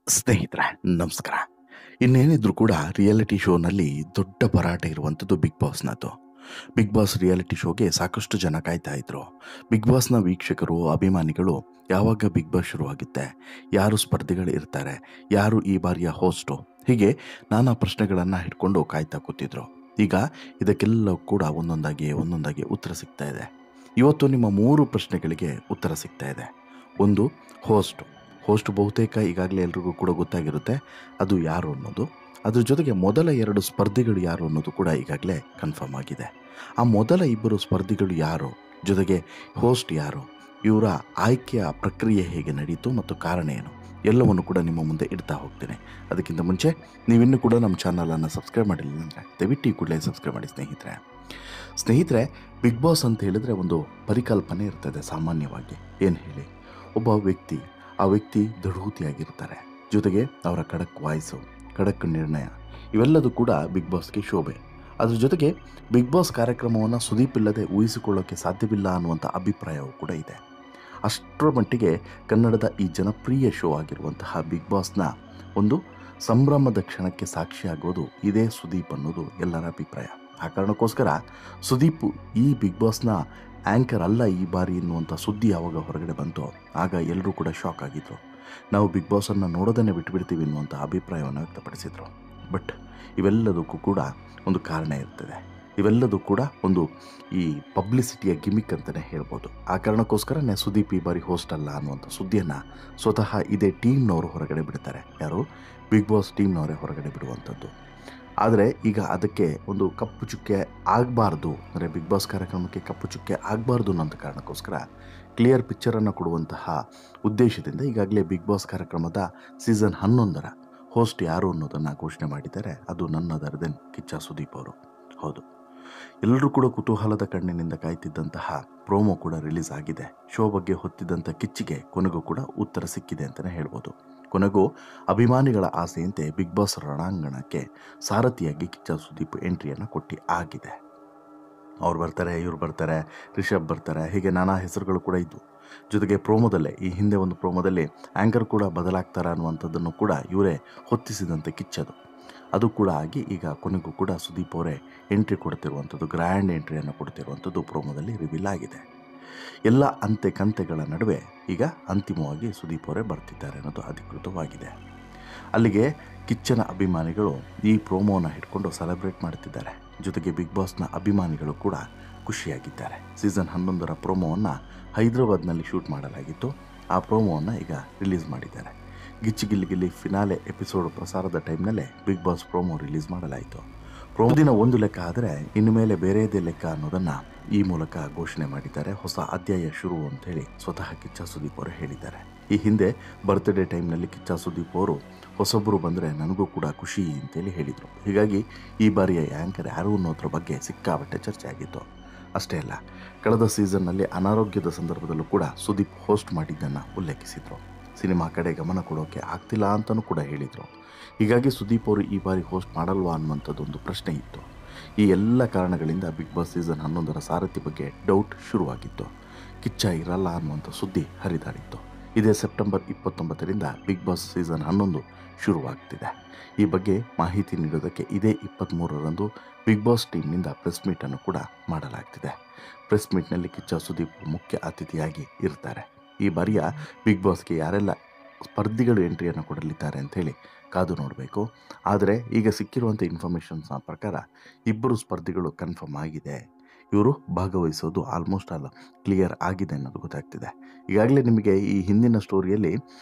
ಸ್ನೇಹಿತರೆ, ನಮಸ್ಕಾರ. ಇನ್ನೇನಿದ್ರು ಕೂಡ ರಿಯಾಲಿಟಿ ಶೋನಲ್ಲಿ ದೊಡ್ಡ ಭರಾಟೆ ಇರುವಂಥದ್ದು ಬಿಗ್ ಬಾಸ್ನದ್ದು. ಬಿಗ್ ಬಾಸ್ ರಿಯಾಲಿಟಿ ಶೋಗೆ ಸಾಕಷ್ಟು ಜನ ಕಾಯ್ತಾ ಇದ್ರು. ಬಿಗ್ ಬಾಸ್ನ ವೀಕ್ಷಕರು, ಅಭಿಮಾನಿಗಳು ಯಾವಾಗ ಬಿಗ್ ಬಾಸ್ ಶುರುವಾಗುತ್ತೆ, ಯಾರು ಸ್ಪರ್ಧಿಗಳು ಇರ್ತಾರೆ, ಯಾರು ಈ ಬಾರಿಯ ಹೋಸ್ಟು, ಹೀಗೆ ನಾನಾ ಪ್ರಶ್ನೆಗಳನ್ನು ಹಿಡ್ಕೊಂಡು ಕಾಯ್ತಾ ಕೂತಿದ್ರು. ಈಗ ಇದಕ್ಕೆಲ್ಲ ಕೂಡ ಒಂದೊಂದಾಗಿ ಉತ್ತರ ಸಿಗ್ತಾ ಇದೆ. ಇವತ್ತು ನಿಮ್ಮ 3 ಪ್ರಶ್ನೆಗಳಿಗೆ ಉತ್ತರ ಸಿಗ್ತಾ ಇದೆ. ಒಂದು, ಹೋಸ್ಟ್ ಬಹುತೇಕ ಈಗಾಗಲೇ ಎಲ್ರಿಗೂ ಕೂಡ ಗೊತ್ತಾಗಿರುತ್ತೆ ಅದು ಯಾರು ಅನ್ನೋದು. ಅದ್ರ ಜೊತೆಗೆ ಮೊದಲ 2 ಸ್ಪರ್ಧಿಗಳು ಯಾರು ಅನ್ನೋದು ಕೂಡ ಈಗಾಗಲೇ ಕನ್ಫರ್ಮ್ ಆಗಿದೆ. ಆ ಮೊದಲ 2 ಸ್ಪರ್ಧಿಗಳು ಯಾರು, ಜೊತೆಗೆ ಹೋಸ್ಟ್ ಯಾರು, ಇವರ ಆಯ್ಕೆಯ ಪ್ರಕ್ರಿಯೆ ಹೇಗೆ ನಡೀತು ಮತ್ತು ಕಾರಣ ಏನು, ಎಲ್ಲವನ್ನು ಕೂಡ ನಿಮ್ಮ ಮುಂದೆ ಇಡ್ತಾ ಹೋಗ್ತೀನಿ. ಅದಕ್ಕಿಂತ ಮುಂಚೆ ನೀವಿನ್ನೂ ಕೂಡ ನಮ್ಮ ಚಾನಲನ್ನು ಸಬ್ಸ್ಕ್ರೈಬ್ ಮಾಡಿಲ್ಲ ಅಂದರೆ ದಯವಿಟ್ಟು ಈ ಕೂಡಲೇ ಸಬ್ಸ್ಕ್ರೈಬ್ ಮಾಡಿ ಸ್ನೇಹಿತರೆ. ಬಿಗ್ ಬಾಸ್ ಅಂತ ಹೇಳಿದ್ರೆ ಒಂದು ಪರಿಕಲ್ಪನೆ ಇರ್ತದೆ ಸಾಮಾನ್ಯವಾಗಿ. ಏನು ಹೇಳಿ, ಒಬ್ಬ ವ್ಯಕ್ತಿ, ಆ ವ್ಯಕ್ತಿ ದೃಢೂತಿಯಾಗಿರ್ತಾರೆ, ಜೊತೆಗೆ ಅವರ ಖಡಕ್ ವಾಯ್ಸು, ಖಡಕ್ ನಿರ್ಣಯ, ಇವೆಲ್ಲದೂ ಕೂಡ ಬಿಗ್ ಬಾಸ್ಗೆ ಶೋಭೆ. ಅದ್ರ ಜೊತೆಗೆ ಬಿಗ್ ಬಾಸ್ ಕಾರ್ಯಕ್ರಮವನ್ನು ಸುದೀಪ್ ಇಲ್ಲದೆ ಊಹಿಸಿಕೊಳ್ಳೋಕ್ಕೆ ಸಾಧ್ಯವಿಲ್ಲ ಅನ್ನುವಂಥ ಅಭಿಪ್ರಾಯವೂ ಕೂಡ ಇದೆ. ಅಷ್ಟರ ಮಟ್ಟಿಗೆ ಕನ್ನಡದ ಈ ಜನಪ್ರಿಯ ಶೋ ಆಗಿರುವಂತಹ ಬಿಗ್ ಬಾಸ್ನ ಒಂದು ಸಂಭ್ರಮದ ಕ್ಷಣಕ್ಕೆ ಸಾಕ್ಷಿಯಾಗೋದು ಇದೇ ಸುದೀಪ್ ಅನ್ನೋದು ಎಲ್ಲರ ಅಭಿಪ್ರಾಯ. ಆ ಕಾರಣಕ್ಕೋಸ್ಕರ ಸುದೀಪ್ ಈ ಬಿಗ್ ಬಾಸ್ನ ಆ್ಯಂಕರ್ ಅಲ್ಲ ಈ ಬಾರಿ ಎನ್ನುವಂಥ ಸುದ್ದಿ ಯಾವಾಗ ಹೊರಗಡೆ ಬಂತೋ ಆಗ ಎಲ್ಲರೂ ಕೂಡ ಶಾಕ್ ಆಗಿದ್ರು. ನಾವು ಬಿಗ್ ಬಾಸನ್ನು ನೋಡೋದನ್ನೇ ಬಿಟ್ಟುಬಿಡ್ತೀವಿ ಎನ್ನುವಂಥ ಅಭಿಪ್ರಾಯವನ್ನು ವ್ಯಕ್ತಪಡಿಸಿದರು. ಬಟ್ ಇವೆಲ್ಲದಕ್ಕೂ ಕೂಡ ಒಂದು ಕಾರಣ ಇರ್ತದೆ. ಇವೆಲ್ಲದೂ ಕೂಡ ಒಂದು ಈ ಪಬ್ಲಿಸಿಟಿಯ ಗಿಮಿಕ್ ಅಂತಲೇ ಹೇಳ್ಬೋದು. ಆ ಕಾರಣಕ್ಕೋಸ್ಕರನೇ ಸುದೀಪ್ ಈ ಬಾರಿ ಹೋಸ್ಟ್ ಅಲ್ಲ ಅನ್ನುವಂಥ ಸುದ್ದಿಯನ್ನು ಸ್ವತಃ ಇದೇ ಟೀಮ್ನವರು ಹೊರಗಡೆ ಬಿಡ್ತಾರೆ. ಯಾರು? ಬಿಗ್ ಬಾಸ್ ಟೀಮ್ನವರೇ ಹೊರಗಡೆ ಬಿಡುವಂಥದ್ದು. ಆದರೆ ಈಗ ಅದಕ್ಕೆ ಒಂದು ಕಪ್ಪು ಚುಕ್ಕೆ ಆಗಬಾರ್ದು, ಅಂದರೆ ಬಿಗ್ ಬಾಸ್ ಕಾರ್ಯಕ್ರಮಕ್ಕೆ ಕಪ್ಪು ಚುಕ್ಕೆ ಆಗಬಾರ್ದು ಅನ್ನೋ ಕಾರಣಕ್ಕೋಸ್ಕರ ಕ್ಲಿಯರ್ ಪಿಕ್ಚರನ್ನು ಕೊಡುವಂತಹ ಉದ್ದೇಶದಿಂದ ಈಗಾಗಲೇ ಬಿಗ್ ಬಾಸ್ ಕಾರ್ಯಕ್ರಮದ ಸೀಸನ್ 11ರ ಹೋಸ್ಟ್ ಯಾರು ಅನ್ನೋದನ್ನು ಘೋಷಣೆ ಮಾಡಿದ್ದಾರೆ. ಅದು ನನ್ ಅದರ್ ದೆನ್ ಕಿಚ್ಚ ಸುದೀಪ್ ಅವರು. ಹೌದು, ಎಲ್ಲರೂ ಕೂಡ ಕುತೂಹಲದ ಕಣ್ಣಿನಿಂದ ಕಾಯ್ತಿದ್ದಂತಹ ಪ್ರೋಮೋ ಕೂಡ ರಿಲೀಸ್ ಆಗಿದೆ. ಶೋ ಬಗ್ಗೆ ಹೊತ್ತಿದ್ದಂಥ ಕಿಚ್ಚಿಗೆ ಕೊನೆಗೂ ಕೂಡ ಉತ್ತರ ಸಿಕ್ಕಿದೆ ಅಂತಲೇ ಹೇಳ್ಬೋದು. ಕೊನೆಗೂ ಅಭಿಮಾನಿಗಳ ಆಸೆಯಂತೆ ಬಿಗ್ ಬಾಸ್ ರಣಾಂಗಣಕ್ಕೆ ಸಾರಥಿಯಾಗಿ ಕಿಚ್ಚ ಸುದೀಪ್ ಎಂಟ್ರಿಯನ್ನು ಕೊಟ್ಟು ಆಗಿದೆ. ಅವ್ರು ಬರ್ತಾರೆ, ಇವ್ರು ಬರ್ತಾರೆ, ರಿಷಬ್ ಬರ್ತಾರೆ, ಹೀಗೆ ನಾನಾ ಹೆಸರುಗಳು ಕೂಡ ಇದ್ವು. ಜೊತೆಗೆ ಪ್ರೋಮೋದಲ್ಲೇ, ಈ ಹಿಂದೆ ಒಂದು ಪ್ರೋಮೋದಲ್ಲಿ ಆ್ಯಂಕರ್ ಕೂಡ ಬದಲಾಗ್ತಾರೆ ಅನ್ನುವಂಥದ್ದನ್ನು ಕೂಡ ಇವರೇ ಹೊತ್ತಿಸಿದಂತೆ ಕಿಚ್ಚದು. ಅದು ಕೂಡ ಆಗಿ ಈಗ ಕೊನೆಗೂ ಕೂಡ ಸುದೀಪ್ ಅವರೇ ಎಂಟ್ರಿ ಕೊಡ್ತಿರುವಂಥದ್ದು, ಗ್ರ್ಯಾಂಡ್ ಎಂಟ್ರಿಯನ್ನು ಕೊಡ್ತಿರುವಂಥದ್ದು ಪ್ರೋಮೋದಲ್ಲಿ ರಿವೀಲ್ ಆಗಿದೆ. ಎಲ್ಲ ಅಂತೆ ಕಂತೆಗಳ ನಡುವೆ ಈಗ ಅಂತಿಮವಾಗಿ ಸುದೀಪ್ ಅವರೇ ಬರ್ತಿದ್ದಾರೆ ಅನ್ನೋದು ಅಧಿಕೃತವಾಗಿದೆ. ಅಲ್ಲಿಗೆ ಕಿಚ್ಚನ ಅಭಿಮಾನಿಗಳು ಈ ಪ್ರೋಮೋವನ್ನು ಹಿಡ್ಕೊಂಡು ಸೆಲೆಬ್ರೇಟ್ ಮಾಡ್ತಿದ್ದಾರೆ. ಜೊತೆಗೆ ಬಿಗ್ ಬಾಸ್ನ ಅಭಿಮಾನಿಗಳು ಕೂಡ ಖುಷಿಯಾಗಿದ್ದಾರೆ. ಸೀಸನ್ 11ರ ಪ್ರೋಮೋವನ್ನು ಹೈದರಾಬಾದ್ನಲ್ಲಿ ಶೂಟ್ ಮಾಡಲಾಗಿತ್ತು. ಆ ಪ್ರೋಮೋವನ್ನು ಈಗ ರಿಲೀಸ್ ಮಾಡಿದ್ದಾರೆ. ಗಿಲ್ಲಿ ಫಿನಾಲೆ ಎಪಿಸೋಡ್ ಪ್ರಸಾರದ ಟೈಮ್ನಲ್ಲೇ ಬಿಗ್ ಬಾಸ್ ಪ್ರೋಮೋ ರಿಲೀಸ್ ಮಾಡಲಾಯಿತು. ದಿನ ಒಂದು ಲೆಕ್ಕ ಆದರೆ ಇನ್ನು ಮೇಲೆ ಬೇರೆಯದೇ ಲೆಕ್ಕ ಅನ್ನೋದನ್ನು ಈ ಮೂಲಕ ಘೋಷಣೆ ಮಾಡಿದ್ದಾರೆ. ಹೊಸ ಅಧ್ಯಾಯ ಶುರು ಅಂತೇಳಿ ಸ್ವತಃ ಕಿಚ್ಚ ಸುದೀಪ್ ಅವರು ಹೇಳಿದ್ದಾರೆ. ಈ ಹಿಂದೆ ಬರ್ತ್ಡೇ ಟೈಮ್ನಲ್ಲಿ ಕಿಚ್ಚ ಸುದೀಪ್ ಅವರು ಹೊಸೊಬ್ಬರು ಬಂದರೆ ನನಗೂ ಕೂಡ ಖುಷಿ ಅಂತೇಳಿ ಹೇಳಿದರು. ಹೀಗಾಗಿ ಈ ಬಾರಿಯ ಆ್ಯಂಕರ್ ಯಾರು ಅನ್ನೋದ್ರ ಬಗ್ಗೆ ಸಿಕ್ಕಾಪಟ್ಟೆ ಚರ್ಚೆ ಆಗಿತ್ತು. ಅಷ್ಟೇ ಅಲ್ಲ, ಕಳೆದ ಸೀಸನ್ನಲ್ಲಿ ಅನಾರೋಗ್ಯದ ಸಂದರ್ಭದಲ್ಲೂ ಕೂಡ ಸುದೀಪ್ ಹೋಸ್ಟ್ ಮಾಡಿದ್ದನ್ನು ಉಲ್ಲೇಖಿಸಿದರು. ಸಿನಿಮಾ ಕಡೆ ಗಮನ ಕೊಡೋಕ್ಕೆ ಆಗ್ತಿಲ್ಲ ಅಂತಲೂ ಕೂಡ ಹೇಳಿದರು. ಹೀಗಾಗಿ ಸುದೀಪ್ ಅವರು ಈ ಬಾರಿ ಹೋಸ್ಟ್ ಮಾಡಲ್ವಾ ಅನ್ನುವಂಥದ್ದೊಂದು ಪ್ರಶ್ನೆ ಇತ್ತು. ಈ ಎಲ್ಲ ಕಾರಣಗಳಿಂದ ಬಿಗ್ ಬಾಸ್ ಸೀಸನ್ 11ರ ಸಾರಥಿ ಬಗ್ಗೆ ಡೌಟ್ ಶುರುವಾಗಿತ್ತು. ಕಿಚ್ಚ ಇರಲ್ಲ ಅನ್ನುವಂಥ ಸುದ್ದಿ ಹರಿದಾಡಿತ್ತು. ಇದೇ ಸೆಪ್ಟೆಂಬರ್ 29ರಿಂದ ಬಿಗ್ ಬಾಸ್ ಸೀಸನ್ 11 ಶುರುವಾಗ್ತಿದೆ. ಈ ಬಗ್ಗೆ ಮಾಹಿತಿ ನೀಡೋದಕ್ಕೆ ಇದೇ 23ರಂದು ಬಿಗ್ ಬಾಸ್ ಟೀಮ್ನಿಂದ ಪ್ರೆಸ್ ಮೀಟನ್ನು ಕೂಡ ಮಾಡಲಾಗ್ತಿದೆ. ಪ್ರೆಸ್ ಮೀಟ್ನಲ್ಲಿ ಕಿಚ್ಚ ಸುದೀಪ್ ಮುಖ್ಯ ಅತಿಥಿಯಾಗಿ ಇರ್ತಾರೆ. ಈ ಬಾರಿಯ ಬಿಗ್ ಬಾಸ್ಗೆ ಯಾರೆಲ್ಲ ಸ್ಪರ್ಧಿಗಳು ಎಂಟ್ರಿಯನ್ನು ಕೊಡಲಿದ್ದಾರೆ ಅಂಥೇಳಿ ಕಾದು ನೋಡಬೇಕು. ಆದರೆ ಈಗ ಸಿಕ್ಕಿರುವಂಥ ಇನ್ಫಾರ್ಮೇಷನ್ಸ್ನ ಪ್ರಕಾರ 2 ಸ್ಪರ್ಧಿಗಳು ಕನ್ಫರ್ಮ್ ಆಗಿದೆ. ಇವರು ಭಾಗವಹಿಸೋದು ಆಲ್ಮೋಸ್ಟ್ ಆಲ್ ಕ್ಲಿಯರ್ ಆಗಿದೆ ಅನ್ನೋದು ಗೊತ್ತಾಗ್ತಿದೆ. ಈಗಾಗಲೇ ನಿಮಗೆ ಈ ಹಿಂದಿನ ಸ್ಟೋರಿಯಲ್ಲಿ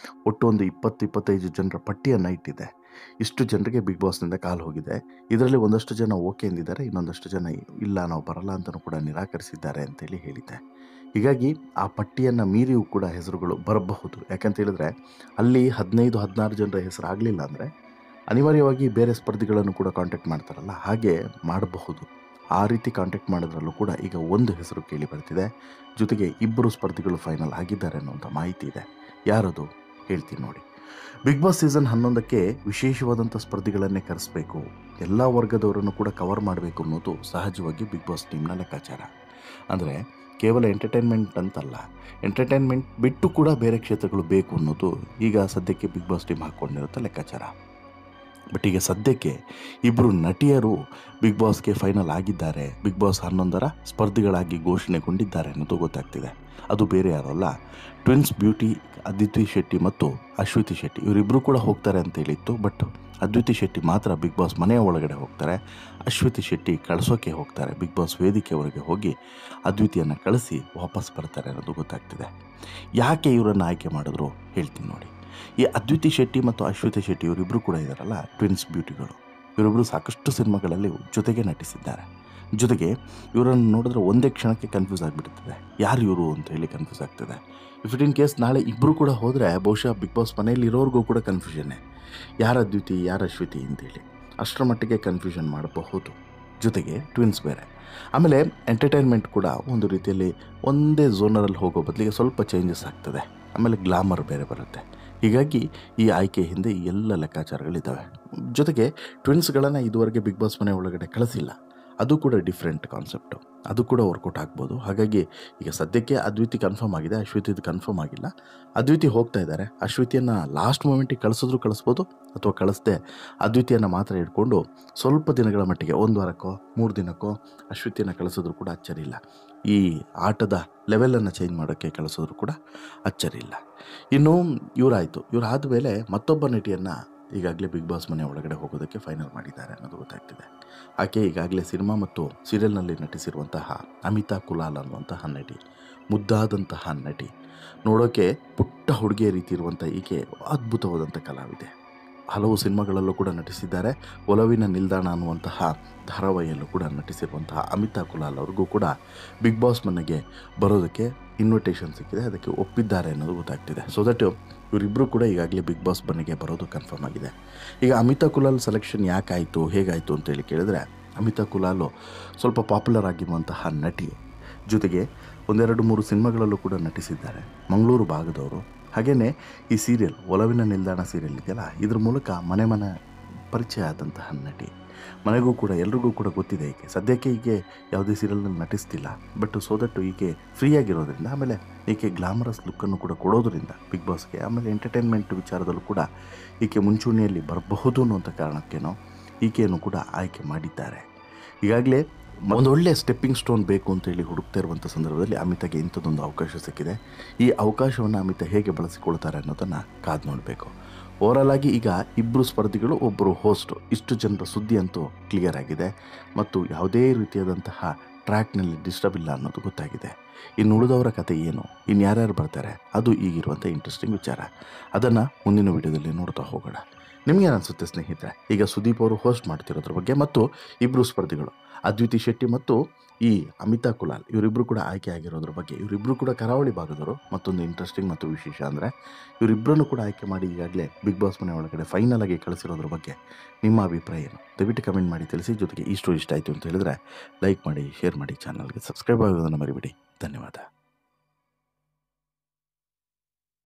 ಒಟ್ಟು ಒಂದು 20-25 ಜನರ ಪಟ್ಟಿಯನ್ನು ಇಟ್ಟಿದೆ. ಇಷ್ಟು ಜನರಿಗೆ ಬಿಗ್ ಬಾಸ್ನಿಂದ ಕಾಲ್ ಹೋಗಿದೆ. ಇದರಲ್ಲಿ ಒಂದಷ್ಟು ಜನ ಓಕೆ ಎಂದಿದ್ದಾರೆ, ಇನ್ನೊಂದಷ್ಟು ಜನ ಇಲ್ಲ ನಾವು ಬರಲ್ಲ ಅಂತಲೂ ಕೂಡ ನಿರಾಕರಿಸಿದ್ದಾರೆ ಅಂತೇಳಿ ಹೇಳಿದೆ. ಹೀಗಾಗಿ ಆ ಪಟ್ಟಿಯನ್ನು ಮೀರಿಯೂ ಕೂಡ ಹೆಸರುಗಳು ಬರಬಹುದು. ಯಾಕಂತ ಹೇಳಿದ್ರೆ ಅಲ್ಲಿ 15-16 ಜನರ ಹೆಸರು ಆಗಲಿಲ್ಲ ಅಂದರೆ ಅನಿವಾರ್ಯವಾಗಿ ಬೇರೆ ಸ್ಪರ್ಧಿಗಳನ್ನು ಕೂಡ ಕಾಂಟ್ಯಾಕ್ಟ್ ಮಾಡ್ತಾರಲ್ಲ, ಹಾಗೆ ಮಾಡಬಹುದು. ಆ ರೀತಿ ಕಾಂಟ್ಯಾಕ್ಟ್ ಮಾಡೋದ್ರಲ್ಲೂ ಕೂಡ ಈಗ ಒಂದು ಹೆಸರು ಕೇಳಿ ಬರ್ತಿದೆ. ಜೊತೆಗೆ 2 ಸ್ಪರ್ಧಿಗಳು ಫೈನಲ್ ಆಗಿದ್ದಾರೆ ಅನ್ನುವಂಥ ಮಾಹಿತಿ ಇದೆ. ಯಾರದು ಹೇಳ್ತೀನಿ ನೋಡಿ. ಬಿಗ್ ಬಾಸ್ ಸೀಸನ್ 11ಕ್ಕೆ ವಿಶೇಷವಾದಂಥ ಸ್ಪರ್ಧಿಗಳನ್ನೇ ಕರೆಸಬೇಕು, ಎಲ್ಲ ವರ್ಗದವರನ್ನು ಕೂಡ ಕವರ್ ಮಾಡಬೇಕು ಅನ್ನೋದು ಸಹಜವಾಗಿ ಬಿಗ್ ಬಾಸ್ ಟೀಮ್ನ ಲೆಕ್ಕಾಚಾರ. ಅಂದರೆ ಕೇವಲ ಎಂಟರ್ಟೈನ್ಮೆಂಟ್ ಅಂತಲ್ಲ, ಎಂಟರ್ಟೈನ್ಮೆಂಟ್ ಬಿಟ್ಟು ಕೂಡ ಬೇರೆ ಕ್ಷೇತ್ರಗಳು ಬೇಕು ಅನ್ನೋದು ಈಗ ಸದ್ಯಕ್ಕೆ ಬಿಗ್ ಬಾಸ್ ಟೀಮ್ ಹಾಕ್ಕೊಂಡಿರುತ್ತೆ ಲೆಕ್ಕಾಚಾರ. ಬಟ್ ಈಗ ಸದ್ಯಕ್ಕೆ ಇಬ್ಬರು ನಟಿಯರು ಬಿಗ್ ಬಾಸ್ಗೆ ಫೈನಲ್ ಆಗಿದ್ದಾರೆ, ಬಿಗ್ ಬಾಸ್ 11ರ ಸ್ಪರ್ಧಿಗಳಾಗಿ ಘೋಷಣೆಗೊಂಡಿದ್ದಾರೆ ಅನ್ನೋದು ಗೊತ್ತಾಗ್ತಿದೆ. ಅದು ಬೇರೆ ಯಾರಲ್ಲ, ಟ್ವಿನ್ಸ್ ಬ್ಯೂಟಿ ಅದಿತಿ ಶೆಟ್ಟಿ ಮತ್ತು ಅಶ್ವಿತಿ ಶೆಟ್ಟಿ. ಇವರಿಬ್ಬರು ಕೂಡ ಹೋಗ್ತಾರೆ ಅಂತ ಹೇಳಿತ್ತು. ಬಟ್ ಅದ್ವಿತಿ ಶೆಟ್ಟಿ ಮಾತ್ರ ಬಿಗ್ ಬಾಸ್ ಮನೆಯ ಒಳಗಡೆ ಹೋಗ್ತಾರೆ, ಅಶ್ವಿತಿ ಶೆಟ್ಟಿ ಕಳಿಸೋಕೆ ಹೋಗ್ತಾರೆ. ಬಿಗ್ ಬಾಸ್ ವೇದಿಕೆವರೆಗೆ ಹೋಗಿ ಅದ್ವಿತಿಯನ್ನು ಕಳಿಸಿ ವಾಪಸ್ ಬರ್ತಾರೆ ಅನ್ನೋದು ಗೊತ್ತಾಗ್ತಿದೆ. ಯಾಕೆ ಇವರನ್ನು ಆಯ್ಕೆ ಮಾಡಿದ್ರು ಹೇಳ್ತೀನಿ ನೋಡಿ. ಈ ಅದ್ವಿತಿ ಶೆಟ್ಟಿ ಮತ್ತು ಅಶ್ವಿತಿ ಶೆಟ್ಟಿ ಇವರಿಬ್ಬರು ಕೂಡ ಇದ್ದಾರಲ್ಲ, ಟ್ವಿನ್ಸ್ ಬ್ಯೂಟಿಗಳು. ಇವರಿಬ್ಬರು ಸಾಕಷ್ಟು ಸಿನಿಮಾಗಳಲ್ಲಿ ಜೊತೆಗೆ ನಟಿಸಿದ್ದಾರೆ. ಜೊತೆಗೆ ಇವರನ್ನು ನೋಡಿದ್ರೆ ಒಂದೇ ಕ್ಷಣಕ್ಕೆ ಕನ್ಫ್ಯೂಸ್ ಆಗಿಬಿಡ್ತದೆ, ಯಾರು ಇವರು ಅಂತ ಹೇಳಿ ಕನ್ಫ್ಯೂಸ್ ಆಗ್ತದೆ. ಇಫ್ ಇಟ್ ಇನ್ ಕೇಸ್ ನಾಳೆ ಇಬ್ಬರು ಕೂಡ ಹೋದರೆ ಬಹುಶಃ ಬಿಗ್ ಬಾಸ್ ಮನೆಯಲ್ಲಿ ಇರೋರಿಗೂ ಕೂಡ ಕನ್ಫ್ಯೂಷನ್ನೇ, ಯಾರು ಅದ್ವಿತಿ ಯಾರು ಅಶ್ವಿತಿ ಅಂತೇಳಿ ಅಷ್ಟರ ಮಟ್ಟಿಗೆ ಕನ್ಫ್ಯೂಷನ್ ಮಾಡಬಹುದು. ಜೊತೆಗೆ ಟ್ವಿನ್ಸ್ ಬೇರೆ. ಆಮೇಲೆ ಎಂಟರ್ಟೈನ್ಮೆಂಟ್ ಕೂಡ ಒಂದು ರೀತಿಯಲ್ಲಿ ಒಂದೇ ಝೋನರಲ್ಲಿ ಹೋಗೋ ಬದಲಿಗೆ ಸ್ವಲ್ಪ ಚೇಂಜಸ್ ಆಗ್ತದೆ. ಆಮೇಲೆ ಗ್ಲಾಮರ್ ಬೇರೆ ಬರುತ್ತೆ. ಹೀಗಾಗಿ ಈ ಆಯ್ಕೆ ಹಿಂದೆ ಈ ಎಲ್ಲ ಲೆಕ್ಕಾಚಾರಗಳಿದ್ದಾವೆ. ಜೊತೆಗೆ ಟ್ವಿನ್ಸ್ಗಳನ್ನು ಇದುವರೆಗೆ ಬಿಗ್ ಬಾಸ್ ಮನೆ ಒಳಗಡೆ ಕಳಿಸಿಲ್ಲ, ಅದು ಕೂಡ ಡಿಫ್ರೆಂಟ್ ಕಾನ್ಸೆಪ್ಟು, ಅದು ಕೂಡ ವರ್ಕೌಟ್ ಆಗ್ಬೋದು. ಹಾಗಾಗಿ ಈಗ ಸದ್ಯಕ್ಕೆ ಅದ್ವಿತಿ ಕನ್ಫರ್ಮ್ ಆಗಿದೆ, ಅಶ್ವಿತಿದು ಕನ್ಫರ್ಮ್ ಆಗಿಲ್ಲ. ಅದ್ವಿತಿ ಹೋಗ್ತಾ ಇದ್ದಾರೆ. ಅಶ್ವಿತಿಯನ್ನು ಲಾಸ್ಟ್ ಮೂಮೆಂಟಿಗೆ ಕಳಿಸಿದ್ರು ಕಳಿಸ್ಬೋದು, ಅಥವಾ ಕಳಿಸ್ದೆ ಅದ್ವಿತಿಯನ್ನು ಮಾತ್ರ ಇಟ್ಕೊಂಡು ಸ್ವಲ್ಪ ದಿನಗಳ ಮಟ್ಟಿಗೆ 1 ವಾರಕ್ಕೋ 3 ದಿನಕ್ಕೋ ಅಶ್ವಿತಿಯನ್ನು ಕಳಿಸಿದ್ರು ಕೂಡ ಅಚ್ಚರಿ ಇಲ್ಲ. ಈ ಆಟದ ಲೆವೆಲನ್ನು ಚೇಂಜ್ ಮಾಡೋಕ್ಕೆ ಕಳಿಸಿದ್ರು ಕೂಡ ಅಚ್ಚರಿ ಇಲ್ಲ. ಇನ್ನು ಇವರಾಯಿತು, ಇವರಾದ ಮೇಲೆ ಮತ್ತೊಬ್ಬ ನಟಿಯನ್ನು ಈಗಾಗಲೇ ಬಿಗ್ ಬಾಸ್ ಮನೆ ಒಳಗಡೆ ಹೋಗೋದಕ್ಕೆ ಫೈನಲ್ ಮಾಡಿದ್ದಾರೆ ಅನ್ನೋದು ಗೊತ್ತಾಗ್ತಿದೆ. ಆಕೆ ಈಗಾಗಲೇ ಸಿನಿಮಾ ಮತ್ತು ಸೀರಿಯಲ್ನಲ್ಲಿ ನಟಿಸಿರುವಂತಹ ಅಮಿತಾ ಕುಲಾಲ್ ಅನ್ನುವಂತಹ ನಟಿ, ಮುದ್ದಾದಂತಹ ನಟಿ. ನೋಡೋಕ್ಕೆ ಪುಟ್ಟ ಹುಡುಗಿಯ ರೀತಿ ಇರುವಂಥ ಈಕೆ ಅದ್ಭುತವಾದಂಥ ಕಲಾವಿದೆ. ಹಲವು ಸಿನಿಮಾಗಳಲ್ಲೂ ಕೂಡ ನಟಿಸಿದ್ದಾರೆ. ಒಲವಿನ ನಿಲ್ದಾಣ ಅನ್ನುವಂತಹ ಧಾರಾವಾಹಿಯಲ್ಲೂ ಕೂಡ ನಟಿಸಿರುವಂತಹ ಅಮಿತಾ ಕುಲಾಲ್ ಅವ್ರಿಗೂ ಕೂಡ ಬಿಗ್ ಬಾಸ್ ಮನೆಗೆ ಬರೋದಕ್ಕೆ ಇನ್ವಿಟೇಷನ್ ಸಿಕ್ಕಿದೆ, ಅದಕ್ಕೆ ಒಪ್ಪಿದ್ದಾರೆ ಅನ್ನೋದು ಗೊತ್ತಾಗ್ತಿದೆ. ಸೊ ದಟ್ ಇವರಿಬ್ಬರು ಕೂಡ ಈಗಾಗಲೇ ಬಿಗ್ ಬಾಸ್ ಮನೆಗೆ ಬರೋದು ಕನ್ಫರ್ಮ್ ಆಗಿದೆ. ಈಗ ಅಮಿತಾ ಕುಲಾಲ್ ಸೆಲೆಕ್ಷನ್ ಯಾಕಾಯಿತು ಹೇಗಾಯಿತು ಅಂತೇಳಿ ಕೇಳಿದ್ರೆ, ಅಮಿತಾ ಕುಲಾಲು ಸ್ವಲ್ಪ ಪಾಪ್ಯುಲರ್ ಆಗಿರುವಂತಹ ನಟಿ. ಜೊತೆಗೆ 1-2-3 ಸಿನಿಮಾಗಳಲ್ಲೂ ಕೂಡ ನಟಿಸಿದ್ದಾರೆ. ಮಂಗಳೂರು ಭಾಗದವರು. ಹಾಗೆಯೇ ಈ ಸೀರಿಯಲ್ ಒಲವಿನ ನಿಲ್ದಾಣ ಸೀರಿಯಲ್ ಇದೆಯಲ್ಲ, ಇದ್ರ ಮೂಲಕ ಮನೆ ಪರಿಚಯ ಆದಂತಹ ನಟಿ. ಮನೆಗೂ ಕೂಡ ಎಲ್ರಿಗೂ ಕೂಡ ಗೊತ್ತಿದೆ ಈಕೆ. ಸದ್ಯಕ್ಕೆ ಈಕೆ ಯಾವುದೇ ಸೀರಿಯಲ್ನಲ್ಲಿ ನಟಿಸ್ತಿಲ್ಲ. ಬಟ್ ಸೊ ದಟ್ ಈಕೆ ಫ್ರೀಯಾಗಿರೋದ್ರಿಂದ, ಆಮೇಲೆ ಈಕೆ ಗ್ಲಾಮರಸ್ ಲುಕ್ಕನ್ನು ಕೂಡ ಕೊಡೋದ್ರಿಂದ ಬಿಗ್ ಬಾಸ್ಗೆ, ಆಮೇಲೆ ಎಂಟರ್ಟೈನ್ಮೆಂಟ್ ವಿಚಾರದಲ್ಲೂ ಕೂಡ ಈಕೆ ಮುಂಚೂಣಿಯಲ್ಲಿ ಬರಬಹುದು ಅನ್ನುವಂಥ ಕಾರಣಕ್ಕೇನೋ ಈಕೆಯನ್ನು ಕೂಡ ಆಯ್ಕೆ ಮಾಡಿದ್ದಾರೆ. ಈಗಾಗಲೇ ಒಂದೊಳ್ಳೆ ಸ್ಟೆಪ್ಪಿಂಗ್ ಸ್ಟೋನ್ ಬೇಕು ಅಂತೇಳಿ ಹುಡುಕ್ತಾ ಇರುವಂಥ ಸಂದರ್ಭದಲ್ಲಿ ಅಮಿತಾಗೆ ಇಂಥದ್ದೊಂದು ಅವಕಾಶ ಸಿಕ್ಕಿದೆ. ಈ ಅವಕಾಶವನ್ನು ಅಮಿತಾ ಹೇಗೆ ಬಳಸಿಕೊಳ್ತಾರೆ ಅನ್ನೋದನ್ನು ಕಾದು ನೋಡಬೇಕು. ಓವರಾಲ್ ಆಗಿ ಈಗ ಇಬ್ಬರು ಸ್ಪರ್ಧಿಗಳು, ಒಬ್ಬರು ಹೋಸ್ಟು, ಇಷ್ಟು ಜನರ ಸುದ್ದಿ ಅಂತೂ ಕ್ಲಿಯರ್ ಆಗಿದೆ ಮತ್ತು ಯಾವುದೇ ರೀತಿಯಾದಂತಹ ಟ್ರ್ಯಾಕ್ನಲ್ಲಿ ಡಿಸ್ಟರ್ಬ್ ಇಲ್ಲ ಅನ್ನೋದು ಗೊತ್ತಾಗಿದೆ. ಇನ್ನು ಉಳಿದವರ ಕತೆ ಏನು, ಇನ್ನು ಯಾರ್ಯಾರು ಬರ್ತಾರೆ, ಅದು ಈಗಿರುವಂಥ ಇಂಟ್ರೆಸ್ಟಿಂಗ್ ವಿಚಾರ. ಅದನ್ನು ಮುಂದಿನ ವಿಡಿಯೋದಲ್ಲಿ ನೋಡ್ತಾ ಹೋಗೋಣ. ನಿಮಗೇನು ಅನಿಸುತ್ತೆ ಸ್ನೇಹಿತರೆ? ಈಗ ಸುದೀಪ್ ಅವರು ಹೋಸ್ಟ್ ಮಾಡ್ತಿರೋದ್ರ ಬಗ್ಗೆ ಮತ್ತು ಇಬ್ಬರು ಸ್ಪರ್ಧಿಗಳು ಅದ್ವಿತಿ ಶೆಟ್ಟಿ ಮತ್ತು ಈ ಅಮಿತಾ ಕುಲಾಲ್ ಇವರಿಬ್ಬರು ಕೂಡ ಆಯ್ಕೆ ಆಗಿರೋದ್ರ ಬಗ್ಗೆ, ಇವರಿಬ್ಬರು ಕೂಡ ಕರಾವಳಿ ಭಾಗದವರು. ಮತ್ತೊಂದು ಇಂಟ್ರೆಸ್ಟಿಂಗ್ ಮತ್ತು ವಿಶೇಷ ಅಂದರೆ ಇವರಿಬ್ಬರನ್ನು ಕೂಡ ಆಯ್ಕೆ ಮಾಡಿ ಈಗಾಗಲೇ ಬಿಗ್ ಬಾಸ್ ಮನೆ ಒಳಗಡೆ ಫೈನಲ್ ಆಗಿ ಕಳಿಸಿರೋದ್ರ ಬಗ್ಗೆ ನಿಮ್ಮ ಅಭಿಪ್ರಾಯ ಏನು? ದಯವಿಟ್ಟು ಕಮೆಂಟ್ ಮಾಡಿ ತಿಳಿಸಿ. ಜೊತೆಗೆ ಈ ಸ್ಟೋರಿ ಇಷ್ಟ ಆಯಿತು ಅಂತ ಹೇಳಿದ್ರೆ ಲೈಕ್ ಮಾಡಿ, ಶೇರ್ ಮಾಡಿ, ಚಾನಲ್ಗೆ ಸಬ್ಸ್ಕ್ರೈಬ್ ಆಗೋದನ್ನು ಮರಿಬೇಡಿ. ಧನ್ಯವಾದ.